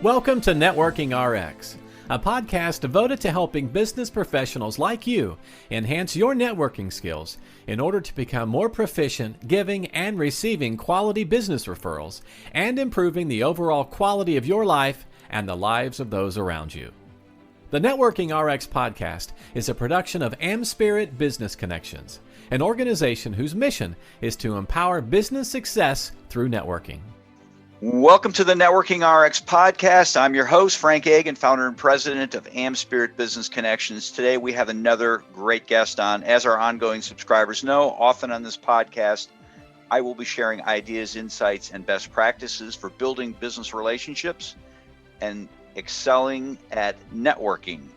Welcome to Networking RX, a podcast devoted to helping business professionals like you enhance your networking skills in order to become more proficient giving and receiving quality business referrals and improving the overall quality of your life and the lives of those around you. The Networking RX podcast is a production of AmSpirit Business Connections, an organization whose mission is to empower business success through networking. Welcome to the Networking RX podcast. I'm your host, Frank Agan, founder and president of AmSpirit Business Connections. Today, we have another great guest on. As our ongoing subscribers know, often on this podcast, I will be sharing ideas, insights, and best practices for building business relationships and excelling at networking.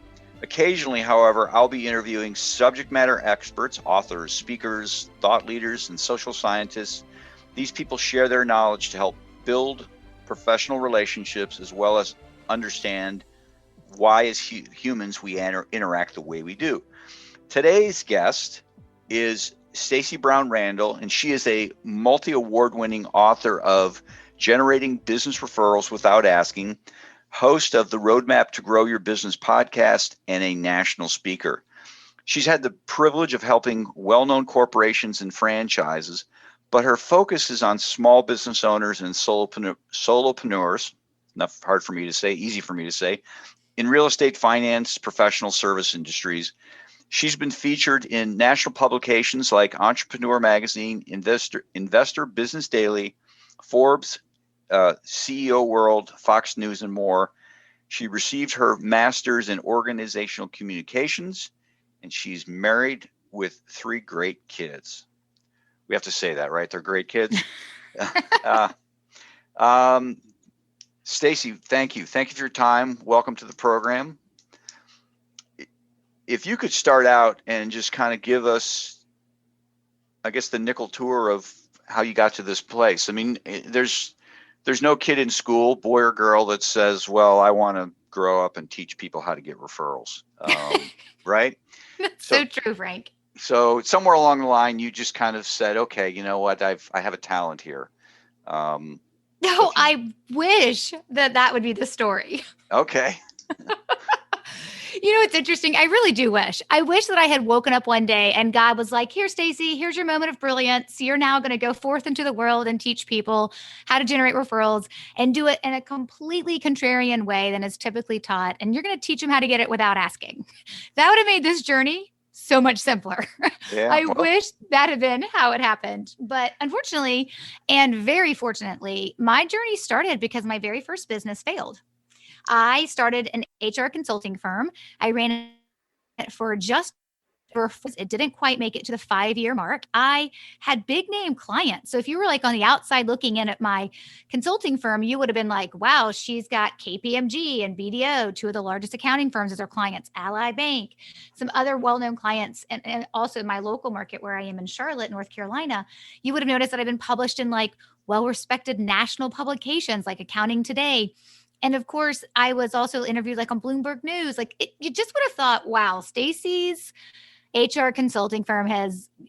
Occasionally, however, I'll be interviewing subject matter experts, authors, speakers, thought leaders, and social scientists. These people share their knowledge to help build professional relationships as well as understand why as humans we interact the way we do. Today's guest is Stacey Randall, and she is a multi-award-winning author of Generating Business Referrals Without Asking, host of the Roadmap to Grow Your Business podcast, and a national speaker. She's had the privilege of helping well-known corporations and franchises, but her focus is on small business owners and solopreneurs, not hard for me to say, easy for me to say, in real estate, finance, professional service industries. She's been featured in national publications like Entrepreneur Magazine, Investor Business Daily, Forbes, CEO World, Fox News, and more. She received her master's in organizational communications, and she's married with 3 great kids. We have to say that, right? They're great kids. Stacey, thank you. Thank you for your time. Welcome to the program. If you could start out and just kind of give us, I guess, the nickel tour of how you got to this place. I mean, there's no kid in school, boy or girl, that says, well, I want to grow up and teach people how to get referrals, right? That's so true, Frank. So somewhere along the line, you just kind of said, okay, you know what? I have a talent here. I wish that would be the story. Okay. You know, it's interesting. I really do wish. I wish that I had woken up one day and God was like, here, Stacey, here's your moment of brilliance. You're now going to go forth into the world and teach people how to generate referrals and do it in a completely contrarian way than is typically taught. And you're going to teach them how to get it without asking. That would have made this journey so much simpler. Yeah, I wish that had been how it happened. But unfortunately, and very fortunately, my journey started because my very first business failed. I started an HR consulting firm. I ran it for just over 4 years. It didn't quite make it to the 5-year mark. I had big name clients. So if you were like on the outside looking in at my consulting firm, you would have been like, wow, she's got KPMG and BDO, 2 of the largest accounting firms as her clients, Ally Bank, some other well-known clients, and also in my local market where I am in Charlotte, North Carolina. You would have noticed that I've been published in like well-respected national publications like Accounting Today. And of course, I was also interviewed like on Bloomberg News. Like you just would have thought, wow, Stacey's HR consulting firm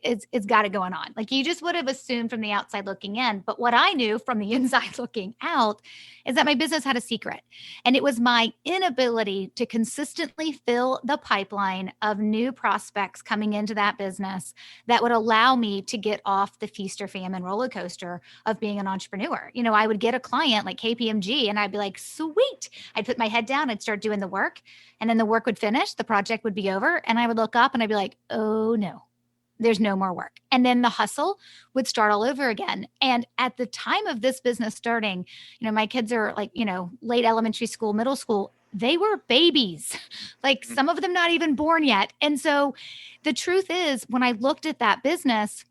it's got it going on. Like you just would have assumed from the outside looking in. But what I knew from the inside looking out is that my business had a secret. And it was my inability to consistently fill the pipeline of new prospects coming into that business that would allow me to get off the feast or famine roller coaster of being an entrepreneur. You know, I would get a client like KPMG and I'd be like, sweet. I'd put my head down, I'd start doing the work. And then the work would finish, the project would be over. And I would look up and I'd be like, oh no, there's no more work. And then the hustle would start all over again. And at the time of this business starting, you know, my kids are like, you know, late elementary school, middle school, they were babies, like some of them not even born yet. And so the truth is when I looked at that business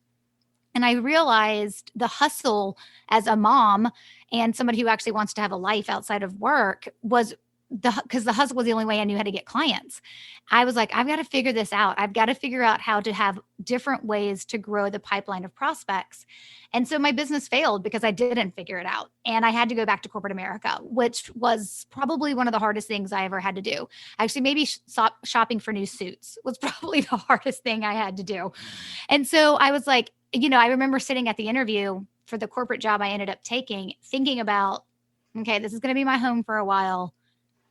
and I realized the hustle as a mom and somebody who actually wants to have a life outside of work was because the hustle was the only way I knew how to get clients. I was like, I've got to figure this out. I've got to figure out how to have different ways to grow the pipeline of prospects. And so my business failed because I didn't figure it out. And I had to go back to corporate America, which was probably one of the hardest things I ever had to do. Actually, maybe shopping for new suits was probably the hardest thing I had to do. And so I was like, you know, I remember sitting at the interview for the corporate job I ended up taking, thinking about okay, this is going to be my home for a while.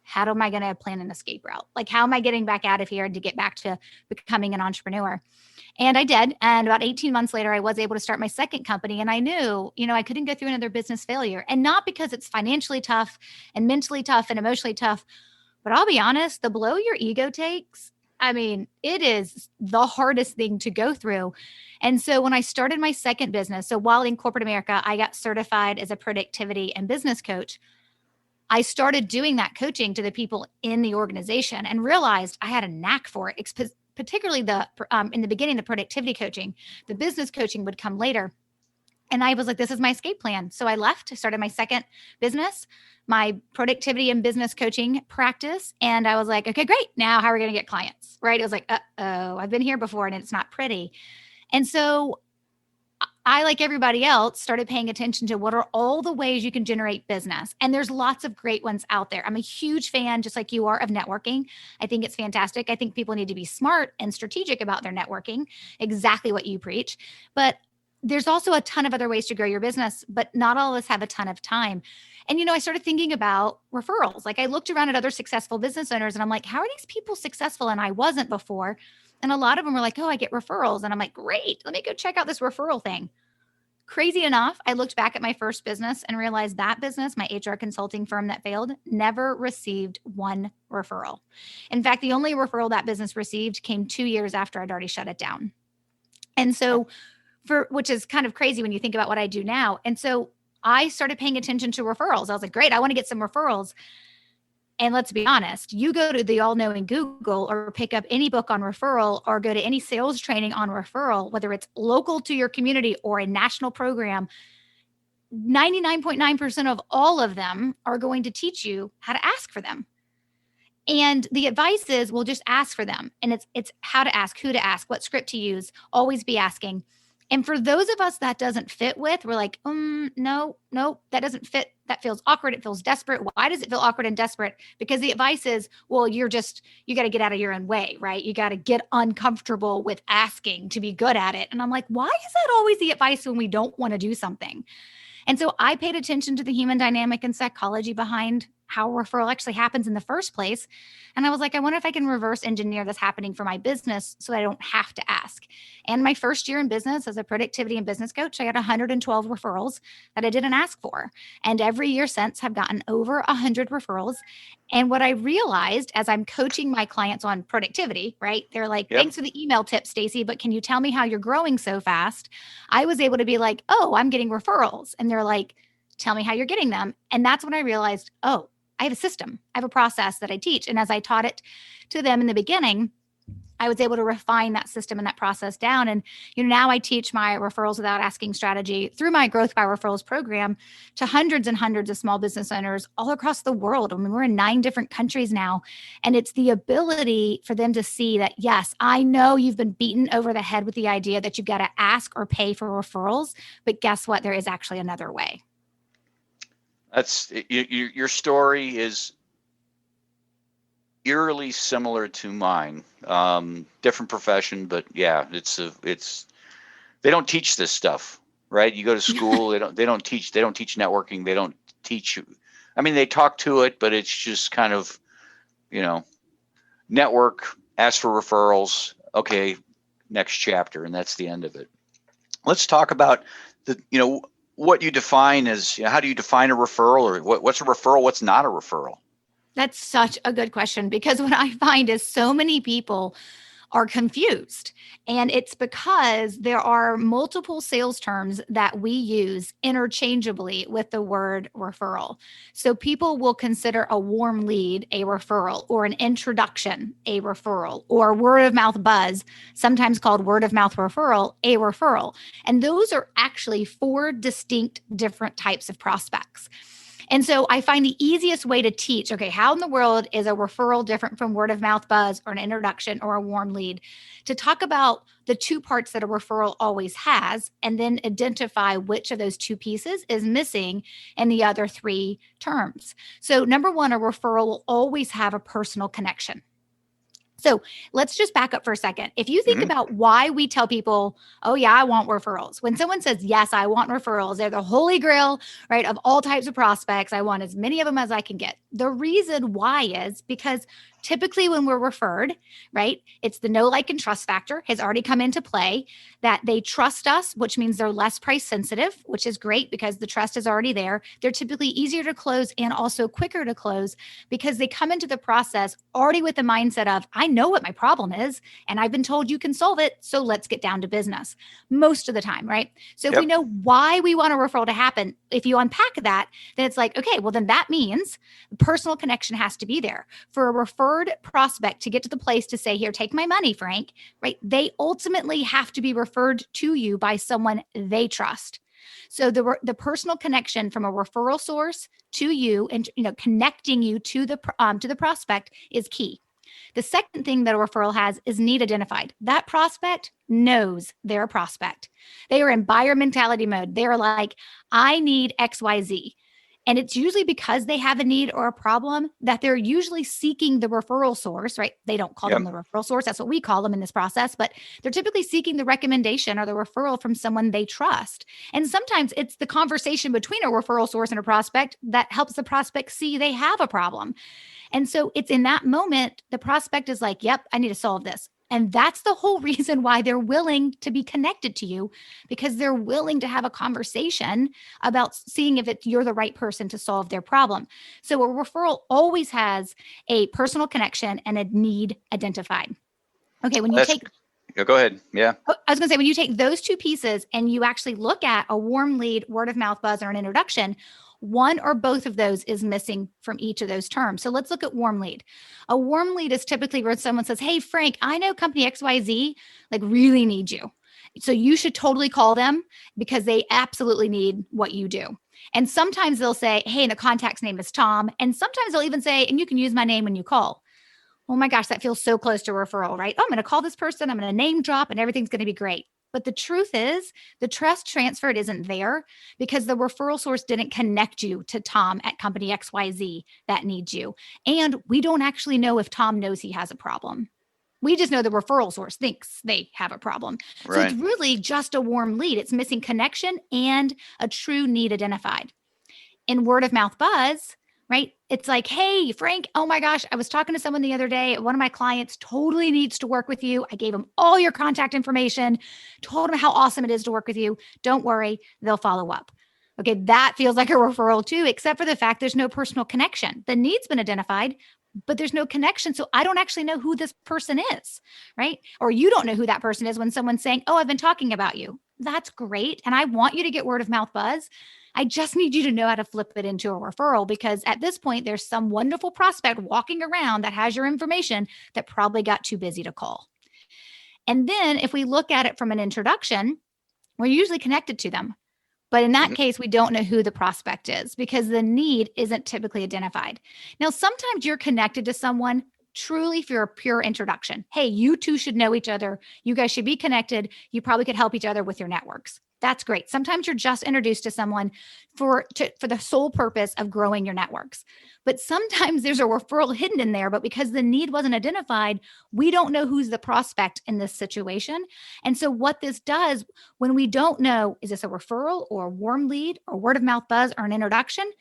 How am I going to plan an escape route? Like, how am I getting back out of here to get back to becoming an entrepreneur? And I did. And about 18 months later, I was able to start my second company. And I knew, I couldn't go through another business failure. And not because it's financially tough and mentally tough and emotionally tough, but I'll be honest, the blow your ego takes, I mean, it is the hardest thing to go through. And so when I started my second business, so while in corporate America, I got certified as a productivity and business coach. I started doing that coaching to the people in the organization and realized I had a knack for it, particularly in the beginning, the productivity coaching. The business coaching would come later. And I was like, this is my escape plan. So I left, started my second business, my productivity and business coaching practice. And I was like, okay, great. Now how are we going to get clients? Right. It was like, uh-oh, I've been here before and it's not pretty. And so I, like everybody else, started paying attention to what are all the ways you can generate business. And there's lots of great ones out there. I'm a huge fan, just like you are, of networking. I think it's fantastic. I think people need to be smart and strategic about their networking, exactly what you preach. But there's also a ton of other ways to grow your business, but not all of us have a ton of time. And, I started thinking about referrals. Like, I looked around at other successful business owners and I'm like, how are these people successful? And I wasn't before. And a lot of them were like, oh, I get referrals. And I'm like, great, let me go check out this referral thing. Crazy enough, I looked back at my first business and realized that business, my HR consulting firm that failed, never received one referral. In fact, the only referral that business received came 2 years after I'd already shut it down. And so which is kind of crazy when you think about what I do now. And so I started paying attention to referrals. I was like, great, I want to get some referrals. And let's be honest, you go to the all-knowing Google or pick up any book on referral or go to any sales training on referral, whether it's local to your community or a national program, 99.9% of all of them are going to teach you how to ask for them. And the advice is, well, just ask for them. And it's how to ask, who to ask, what script to use, always be asking. And for those of us that doesn't fit with, we're like, no, that doesn't fit. That feels awkward. It feels desperate. Why does it feel awkward and desperate? Because the advice is, well, you got to get out of your own way, right? You got to get uncomfortable with asking to be good at it. And I'm like, why is that always the advice when we don't want to do something? And so I paid attention to the human dynamic and psychology behind how referral actually happens in the first place. And I was like, I wonder if I can reverse engineer this happening for my business so that I don't have to ask. And my first year in business as a productivity and business coach, I got 112 referrals that I didn't ask for. And every year since, I've gotten over 100 referrals. And what I realized as I'm coaching my clients on productivity, right? They're like, thanks for the email tip, Stacey, but can you tell me how you're growing so fast? I was able to be like, oh, I'm getting referrals. And they're like, tell me how you're getting them. And that's when I realized, oh, I have a system. I have a process that I teach. And as I taught it to them in the beginning, I was able to refine that system and that process down. And, now I teach my referrals without asking strategy through my Growth by Referrals program to hundreds and hundreds of small business owners all across the world. I mean, we're in 9 different countries now. And it's the ability for them to see that, yes, I know you've been beaten over the head with the idea that you've got to ask or pay for referrals, but guess what? There is actually another way. That's your story is eerily similar to mine. Different profession, but yeah, they don't teach this stuff, right? You go to school, they don't teach networking. They don't teach you. I mean, they talk to it, but it's just kind of, network, ask for referrals. Okay, next chapter, and that's the end of it. Let's talk about what you define as, how do you define a referral, or what's a referral? What's not a referral? That's such a good question, because what I find is so many people are confused. And it's because there are multiple sales terms that we use interchangeably with the word referral. So people will consider a warm lead a referral, or an introduction a referral, or word of mouth buzz, sometimes called word of mouth referral, a referral. And those are actually 4 distinct different types of prospects. And so I find the easiest way to teach, okay, how in the world is a referral different from word of mouth buzz or an introduction or a warm lead, to talk about the 2 parts that a referral always has, and then identify which of those 2 pieces is missing in the other 3 terms. So number 1, a referral will always have a personal connection. So let's just back up for a second. If you think Mhm. about why we tell people, oh, yeah, I want referrals. When someone says, yes, I want referrals, they're the holy grail, right, of all types of prospects. I want as many of them as I can get. The reason why is because typically when we're referred, right, it's the know, like, and trust factor has already come into play, that they trust us, which means they're less price sensitive, which is great because the trust is already there. They're typically easier to close and also quicker to close because they come into the process already with the mindset of, I know what my problem is and I've been told you can solve it. So let's get down to business most of the time, right? So if we Yep. know why we want a referral to happen, if you unpack that, then it's like, okay, well, then that means the personal connection has to be there. For a referred prospect to get to the place to say, here, take my money, Frank, right? They ultimately have to be referred to you by someone they trust. So the personal connection from a referral source to you, and connecting you to the prospect is key. The second thing that a referral has is need identified. That prospect knows they're a prospect. They are in buyer mentality mode. They are like, I need XYZ. And it's usually because they have a need or a problem that they're usually seeking the referral source, right? They don't call Yep. them the referral source. That's what we call them in this process, but they're typically seeking the recommendation or the referral from someone they trust. And sometimes it's the conversation between a referral source and a prospect that helps the prospect see they have a problem. And so it's in that moment, the prospect is like, yep, I need to solve this. And that's the whole reason why they're willing to be connected to you, because they're willing to have a conversation about seeing if you're the right person to solve their problem. So a referral always has a personal connection and a need identified. Okay, when you That's, take yeah, go ahead. Yeah. I was going to say, when you take those two pieces and you actually look at a warm lead, word of mouth buzz, or an introduction, one or both of those is missing from each of those terms. So let's look at warm lead. A warm lead is typically where someone says, hey, Frank, I know company XYZ like really needs you. So you should totally call them because they absolutely need what you do. And sometimes they'll say, hey, and the contact's name is Tom. And sometimes they'll even say, and you can use my name when you call. Oh my gosh, that feels so close to referral, right? Oh, I'm going to call this person, I'm going to name drop, and everything's going to be great. But the truth is, the trust transferred isn't there because the referral source didn't connect you to Tom at company XYZ that needs you. And we don't actually know if Tom knows he has a problem. We just know the referral source thinks they have a problem. So it's Right. really just a warm lead. It's missing connection and a true need identified. In word of mouth buzz, right? It's like, hey, Frank, oh my gosh, I was talking to someone the other day. One of my clients totally needs to work with you. I gave them all your contact information, told them how awesome it is to work with you. Don't worry, they'll follow up. Okay, that feels like a referral too, except for the fact there's no personal connection. The need's been identified, but there's no connection. So I don't actually know who this person is, right? Or you don't know who that person is when someone's saying, oh, I've been talking about you. That's great. And I want you to get word of mouth buzz. I just need you to know how to flip it into a referral, because at this point, there's some wonderful prospect walking around that has your information that probably got too busy to call. And then if we look at it from an introduction, we're usually connected to them. But in that Mhm. case, we don't know who the prospect is because the need isn't typically identified. Now, sometimes you're connected to someone truly for a pure introduction. Hey, you two should know each other. You guys should be connected. You probably could help each other with your networks. That's great. Sometimes you're just introduced to someone for the sole purpose of growing your networks. But sometimes there's a referral hidden in there, but because the need wasn't identified, we don't know who's the prospect in this situation. And so what this does, when we don't know, is this a referral or a warm lead or word of mouth buzz or an introduction?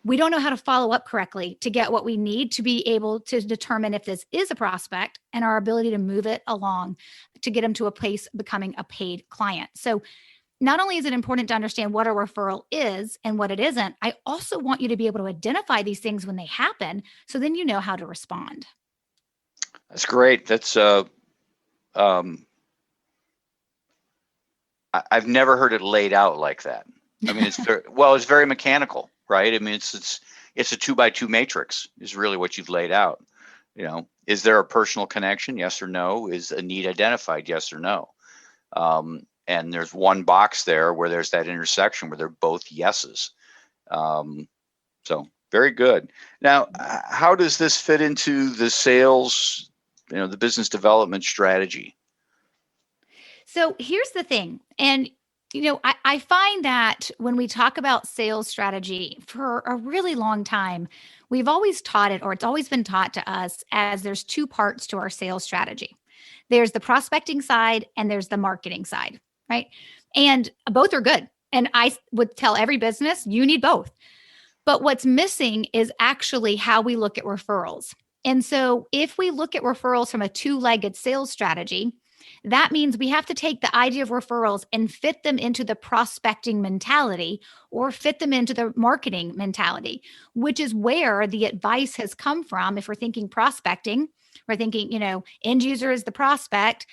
We don't know how to follow up correctly to get what we need to be able to determine if this is a prospect and our ability to move it along to get them to a place becoming a paid client. So not only is it important to understand what a referral is and what it isn't, I also want you to be able to identify these things when they happen so then you know how to respond. That's great. That's um, I've never heard it laid out like that. I mean, it's very mechanical, right? I mean, it's a 2x2 matrix is really what you've laid out. Is there a personal connection? Yes or no? Is a need identified? Yes or no? And there's one box there where there's that intersection where they're both yeses. So very good. Now, how does this fit into the sales, the business development strategy? So here's the thing. And I find that when we talk about sales strategy for a really long time, we've always taught it, or it's always been taught to us as there's two parts to our sales strategy. There's the prospecting side and there's the marketing side, right? And both are good. And I would tell every business, you need both. But what's missing is actually how we look at referrals. And so if we look at referrals from a two-legged sales strategy, that means we have to take the idea of referrals and fit them into the prospecting mentality or fit them into the marketing mentality, which is where the advice has come from. If we're thinking prospecting, we're thinking, end user is the prospect,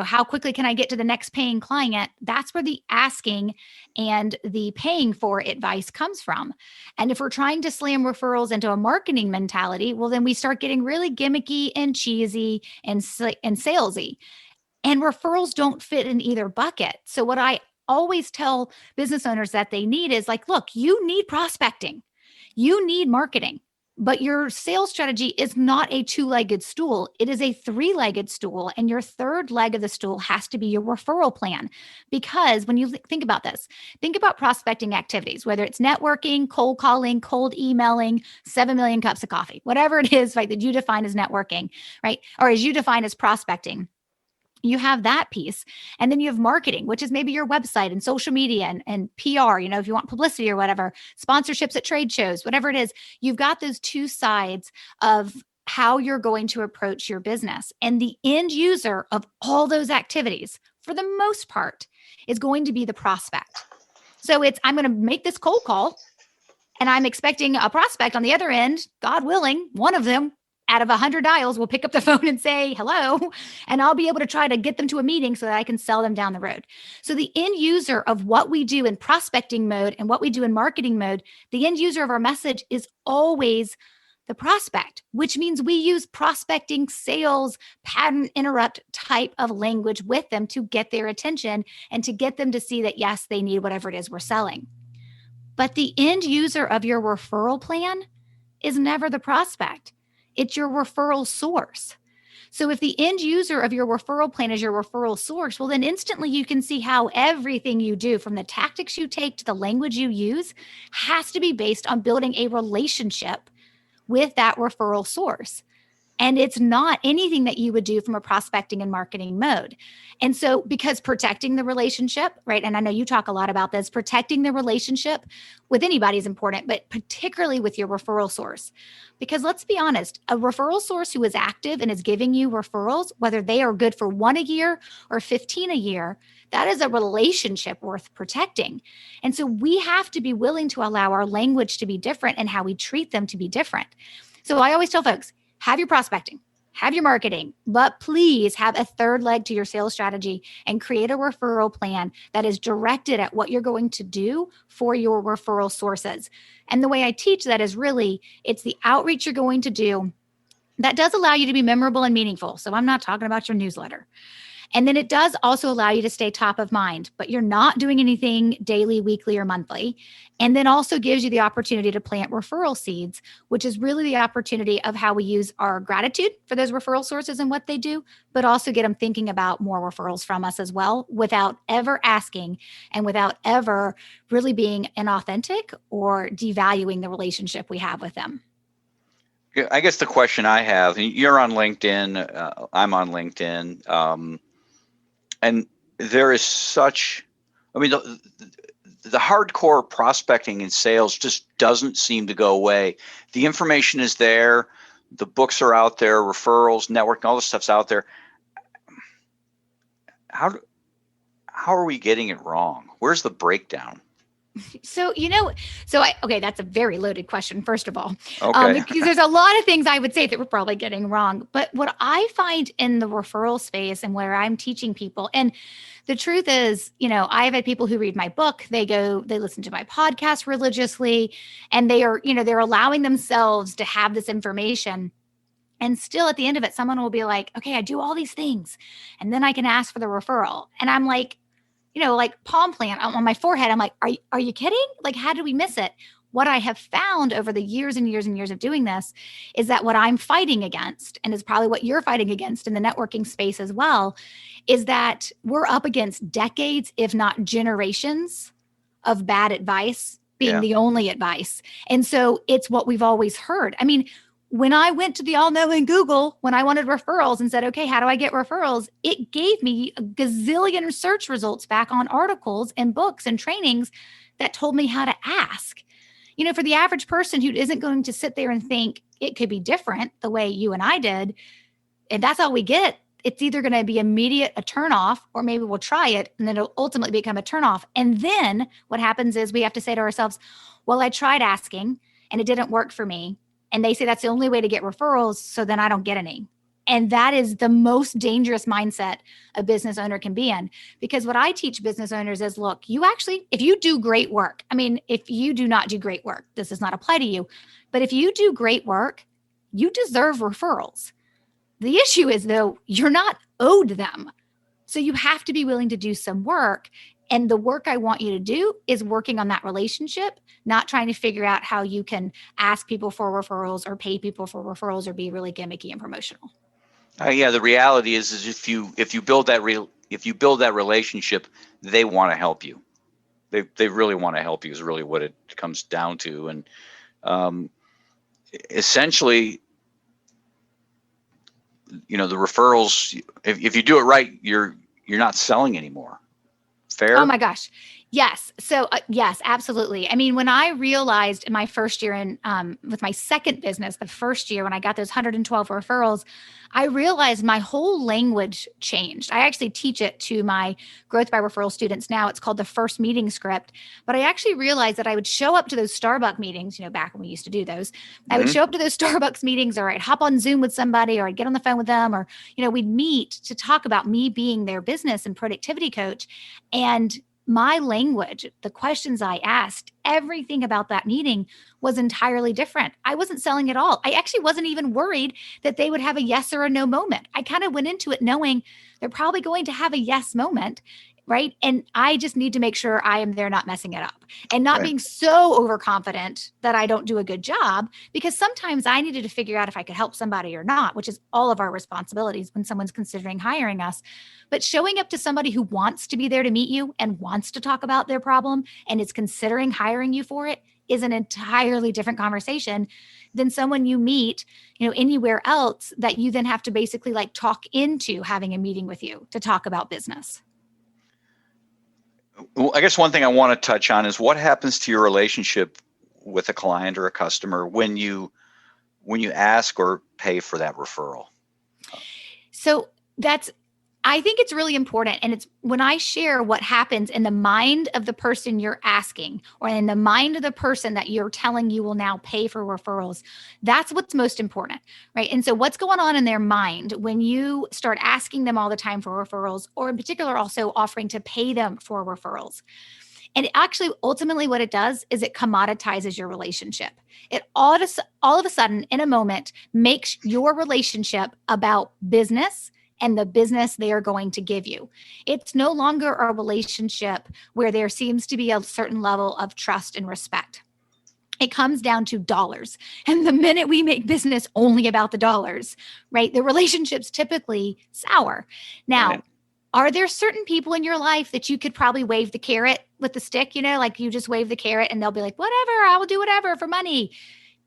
how quickly can I get to the next paying client? That's where the asking and the paying for advice comes from. And if we're trying to slam referrals into a marketing mentality, well, then we start getting really gimmicky and cheesy and salesy. And referrals don't fit in either bucket. So what I always tell business owners that they need is like, look, you need prospecting, you need marketing, but your sales strategy is not a two-legged stool. It is a three-legged stool. And your third leg of the stool has to be your referral plan. Because when you think about this, think about prospecting activities, whether it's networking, cold calling, cold emailing, 7 million cups of coffee, whatever it is, right, that you define as networking, right? Or as you define as prospecting. You have that piece. And then you have marketing, which is maybe your website and social media and PR, if you want publicity or whatever, sponsorships at trade shows, whatever it is, you've got those two sides of how you're going to approach your business. And the end user of all those activities, for the most part, is going to be the prospect. So I'm going to make this cold call and I'm expecting a prospect on the other end, God willing, one of them out of 100 dials will pick up the phone and say hello, and I'll be able to try to get them to a meeting so that I can sell them down the road. So the end user of what we do in prospecting mode and what we do in marketing mode, the end user of our message is always the prospect, which means we use prospecting, sales, pattern interrupt type of language with them to get their attention and to get them to see that, yes, they need whatever it is we're selling. But the end user of your referral plan is never the prospect. It's your referral source. So if the end user of your referral plan is your referral source, well, then instantly you can see how everything you do, from the tactics you take to the language you use, has to be based on building a relationship with that referral source. And it's not anything that you would do from a prospecting and marketing mode. And so because protecting the relationship, right? And I know you talk a lot about this, protecting the relationship with anybody is important, but particularly with your referral source. Because let's be honest, a referral source who is active and is giving you referrals, whether they are good for 1 a year or 15 a year, that is a relationship worth protecting. And so we have to be willing to allow our language to be different and how we treat them to be different. So I always tell folks, have your prospecting, have your marketing, but please have a third leg to your sales strategy and create a referral plan that is directed at what you're going to do for your referral sources. And the way I teach that is really, it's the outreach you're going to do that does allow you to be memorable and meaningful. So I'm not talking about your newsletter. And then it does also allow you to stay top of mind, but you're not doing anything daily, weekly, or monthly. And then also gives you the opportunity to plant referral seeds, which is really the opportunity of how we use our gratitude for those referral sources and what they do, but also get them thinking about more referrals from us as well, without ever asking and without ever really being inauthentic or devaluing the relationship we have with them. I guess the question I have, you're on LinkedIn, I'm on LinkedIn, and there is such, the hardcore prospecting and sales just doesn't seem to go away. The information is there. The books are out there, referrals, networking, all this stuff's out there. How are we getting it wrong? Where's the breakdown? So, okay, that's a very loaded question, first of all, okay. Because there's a lot of things I would say that we're probably getting wrong. But what I find in the referral space and where I'm teaching people, and the truth is, I've had people who read my book, they listen to my podcast religiously, and they're allowing themselves to have this information. And still at the end of it, someone will be like, okay, I do all these things, and then I can ask for the referral. And I'm like, like palm plant on my forehead. I'm like, are you kidding? Like, how did we miss it? what I have found over the years and years and years of doing this is that what I'm fighting against, and is probably what you're fighting against in the networking space as well, is that we're up against decades, if not generations, of bad advice being the only advice. And so it's what we've always heard. I mean, when I went to the all-knowing Google, when I wanted referrals and said, okay, how do I get referrals? It gave me a gazillion search results back on articles and books and trainings that told me how to ask. You know, for the average person who isn't going to sit there and think it could be different the way you and I did, and that's all we get, it's either going to be immediate, a turnoff, or maybe we'll try it and then it'll ultimately become a turnoff. And then what happens is we have to say to ourselves, well, I tried asking and it didn't work for me. And they say that's the only way to get referrals, so then I don't get any. And that is the most dangerous mindset a business owner can be in. Because what I teach business owners is, look, you actually, if you do great work, I mean, if you do not do great work, this does not apply to you. But if you do great work, you deserve referrals. The issue is, though, you're not owed them. So you have to be willing to do some work. And the work I want you to do is working on that relationship, not trying to figure out how you can ask people for referrals or pay people for referrals or be really gimmicky and promotional. Yeah, the reality is if you build that relationship, they want to help you. They really want to help you is really what it comes down to. And essentially, you know, the referrals, if you do it right, you're not selling anymore. Fair? Oh my gosh. Yes. So yes, absolutely. I mean, when I realized in my first year with my second business, the first year when I got those 112 referrals, I realized my whole language changed. I actually teach it to my Growth by Referral students now. It's called the first meeting script. But I actually realized that I would show up to those Starbucks meetings, you know, back when we used to do those. I would show up to those Starbucks meetings, or I'd hop on Zoom with somebody, or I'd get on the phone with them, or, you know, we'd meet to talk about me being their business and productivity coach. And my language, the questions I asked, everything about that meeting was entirely different. I wasn't selling at all. I actually wasn't even worried that they would have a yes or a no moment. I kind of went into it knowing they're probably going to have a yes moment, right? And I just need to make sure I am there not messing it up and not being so overconfident that I don't do a good job, because sometimes I needed to figure out if I could help somebody or not, which is all of our responsibilities when someone's considering hiring us. But showing up to somebody who wants to be there to meet you and wants to talk about their problem and is considering hiring you for it is an entirely different conversation than someone you meet, you know, anywhere else that you then have to basically like talk into having a meeting with you to talk about business. Well, I guess one thing I want to touch on is what happens to your relationship with a client or a customer when you ask or pay for that referral. So I think it's really important. And it's when I share what happens in the mind of the person you're asking, or in the mind of the person that you're telling you will now pay for referrals, that's what's most important, right? And so what's going on in their mind when you start asking them all the time for referrals, or in particular also offering to pay them for referrals? And actually, ultimately what it does is it commoditizes your relationship. It all of a sudden, in a moment, makes your relationship about business and the business they are going to give you. It's no longer a relationship where there seems to be a certain level of trust and respect. It comes down to dollars. And the minute we make business only about the dollars, right, the relationship's typically sour. Now, are there certain people in your life that you could probably wave the carrot with the stick, you know, like you just wave the carrot and they'll be like, whatever, I will do whatever for money.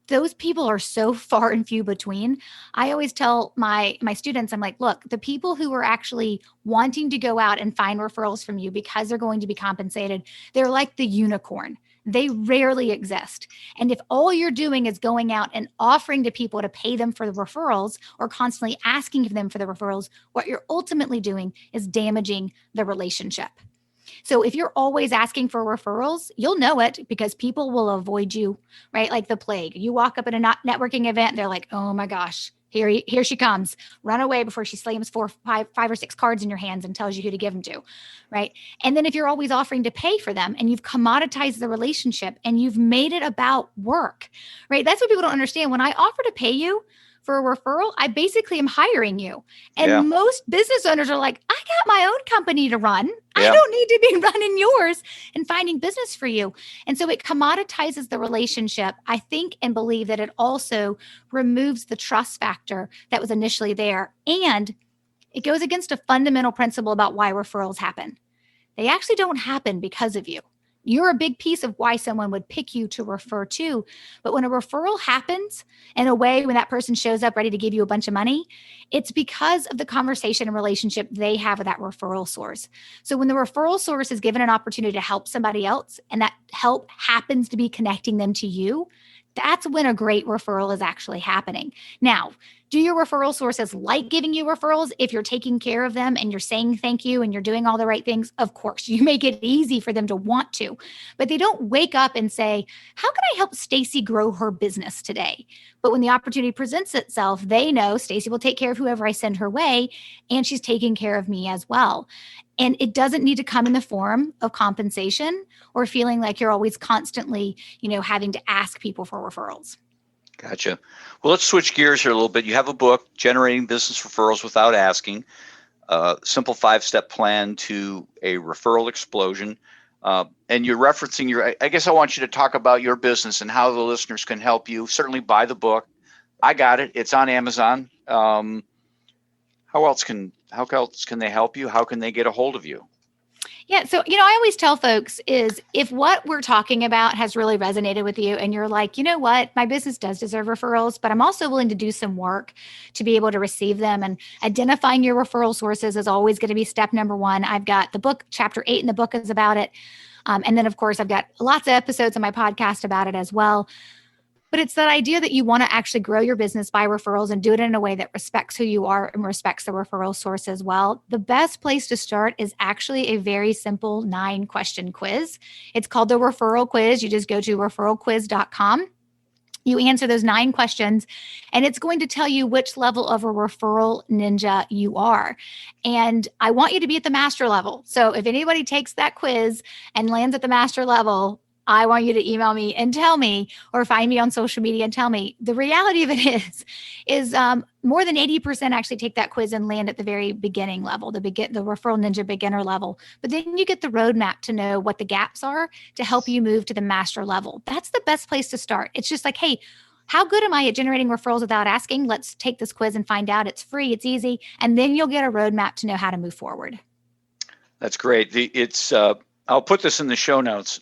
Those people are so far and few between. I always tell my students, I'm like, look, the people who are actually wanting to go out and find referrals from you because they're going to be compensated, they're like the unicorn. They rarely exist. And if all you're doing is going out and offering to people to pay them for the referrals, or constantly asking them for the referrals, what you're ultimately doing is damaging the relationship. So if you're always asking for referrals, you'll know it, because people will avoid you, right? Like the plague. You walk up at a networking event, they're like, oh my gosh, here she comes. Run away before she slams five or six cards in your hands and tells you who to give them to, right? And then if you're always offering to pay for them and you've commoditized the relationship and you've made it about work, right? That's what people don't understand. When I offer to pay you for a referral, I basically am hiring you. And Yeah. most business owners are like, I got my own company to run. I Yeah. don't need to be running yours and finding business for you. And so it commoditizes the relationship. I think and believe that it also removes the trust factor that was initially there. And it goes against a fundamental principle about why referrals happen. They actually don't happen because of you. You're a big piece of why someone would pick you to refer to. But when a referral happens in a way, when that person shows up ready to give you a bunch of money, it's because of the conversation and relationship they have with that referral source. So when the referral source is given an opportunity to help somebody else, and that help happens to be connecting them to you, that's when a great referral is actually happening. Now, do your referral sources like giving you referrals if you're taking care of them and you're saying thank you and you're doing all the right things? Of course, you make it easy for them to want to, but they don't wake up and say, how can I help Stacey grow her business today? But when the opportunity presents itself, they know Stacey will take care of whoever I send her way, and she's taking care of me as well. And it doesn't need to come in the form of compensation or feeling like you're always constantly, having to ask people for referrals. Gotcha. Well, let's switch gears here a little bit. You have a book, Generating Business Referrals Without Asking, a simple 5-step plan to a referral explosion. And you're referencing I guess I want you to talk about your business and how the listeners can help you. Certainly buy the book. I got it. It's on Amazon. How else can they help you? How can they get a hold of you? Yeah. So, I always tell folks is if what we're talking about has really resonated with you and you're like, you know what, my business does deserve referrals, but I'm also willing to do some work to be able to receive them. And identifying your referral sources is always going to be step number one. I've got the book, chapter 8 in the book is about it. And then, of course, I've got lots of episodes on my podcast about it as well. But it's that idea that you want to actually grow your business by referrals and do it in a way that respects who you are and respects the referral source as well. The best place to start is actually a very simple 9-question quiz. It's called the Referral Quiz. You just go to referralquiz.com. You answer those 9 questions, and it's going to tell you which level of a referral ninja you are. And I want you to be at the master level. So if anybody takes that quiz and lands at the master level, I want you to email me and tell me, or find me on social media and tell me. The reality of it is more than 80% actually take that quiz and land at the very beginning level, the Referral Ninja beginner level. But then you get the roadmap to know what the gaps are to help you move to the master level. That's the best place to start. It's just like, hey, how good am I at generating referrals without asking? Let's take this quiz and find out. It's free, it's easy, and then you'll get a roadmap to know how to move forward. That's great. I'll put this in the show notes.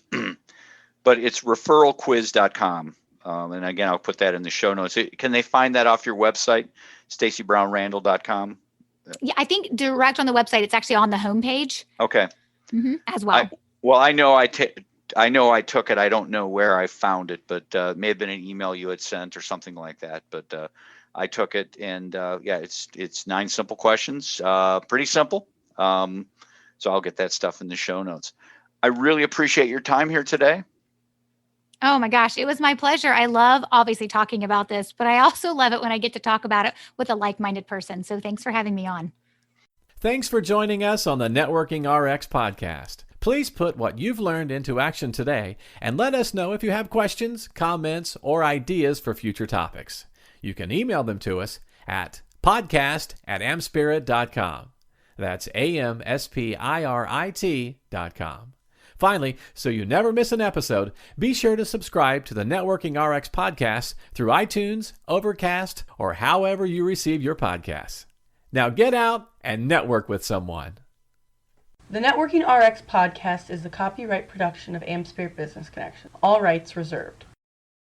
But it's referralquiz.com. And again, I'll put that in the show notes. Can they find that off your website, StaceyBrownRandall.com? Yeah, I think direct on the website. It's actually on the homepage. Okay. As well. I know I took it. I don't know where I found it, but it may have been an email you had sent or something like that. But I took it, and it's 9 simple questions. Pretty simple. So I'll get that stuff in the show notes. I really appreciate your time here today. Oh my gosh, it was my pleasure. I love obviously talking about this, but I also love it when I get to talk about it with a like-minded person. So thanks for having me on. Thanks for joining us on the Networking RX podcast. Please put what you've learned into action today and let us know if you have questions, comments, or ideas for future topics. You can email them to us at podcast@amspirit.com. That's AMSPIRIT.com. Finally, so you never miss an episode, be sure to subscribe to the Networking RX podcast through iTunes, Overcast, or however you receive your podcasts. Now get out and network with someone. The Networking RX podcast is the copyright production of AmSpirit Business Connection. All rights reserved.